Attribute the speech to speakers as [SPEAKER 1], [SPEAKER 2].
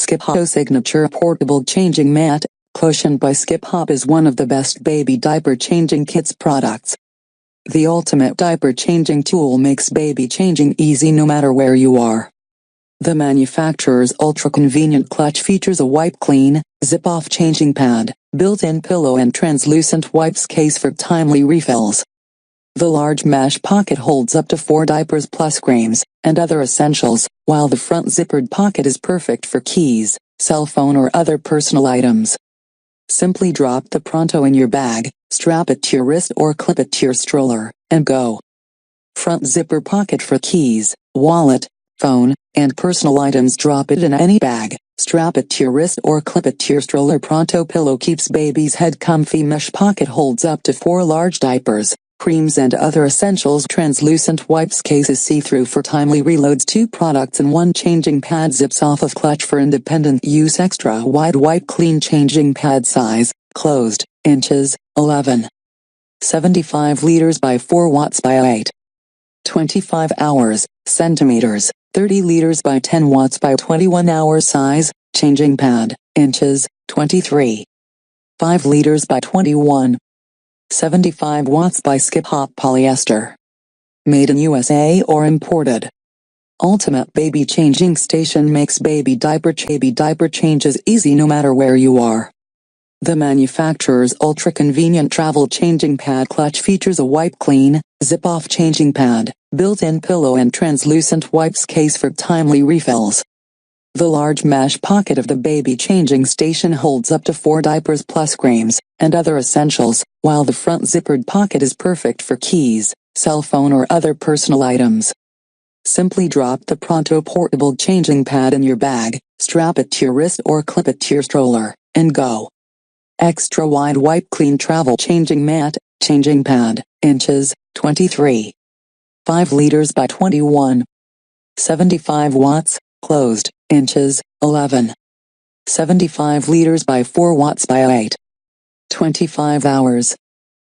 [SPEAKER 1] Skip Hop Signature Portable Changing Mat, cushioned by Skip Hop, is one of the best baby diaper changing kits products. The ultimate diaper changing tool makes baby changing easy no matter where you are. The manufacturer's ultra-convenient clutch features a wipe-clean, zip-off changing pad, built-in pillow and translucent wipes case for timely refills. The large mesh pocket holds up to 4 diapers plus creams, and other essentials, while the front zippered pocket is perfect for keys, cell phone or other personal items. Simply drop the Pronto in your bag, strap it to your wrist or clip it to your stroller, and go. Front zipper pocket for keys, wallet, phone, and personal items. Drop it in any bag, strap it to your wrist or clip it to your stroller. Pronto pillow keeps baby's head comfy. Mesh pocket holds up to 4 large diapers, creams and other essentials. Translucent wipes case is see-through for timely reloads. 2 products in 1 changing pad. Zips off of clutch for independent use. Extra wide wipe clean changing pad. Size, closed, inches, 11. 75 liters by 4 watts by 8. 25 hours, centimeters, 30 liters by 10 watts by 21 hours. Size, changing pad, inches, 23. 5 liters by 21. 75 watts by Skip Hop polyester. Made in USA or imported. Ultimate baby changing station makes baby diaper changes easy no matter where you are. The manufacturer's ultra-convenient travel changing pad clutch features a wipe-clean, zip-off changing pad, built-in pillow and translucent wipes case for timely refills. The large mesh pocket of the baby changing station holds up to 4 diapers plus creams, and other essentials, while the front zippered pocket is perfect for keys, cell phone or other personal items. Simply drop the Pronto portable changing pad in your bag, strap it to your wrist or clip it to your stroller, and go. Extra wide wipe clean travel changing mat, changing pad, inches, 23. 5 liters by 21. 75 watts, closed, inches, 11. 75 liters by 4 watts by 8. 25 hours,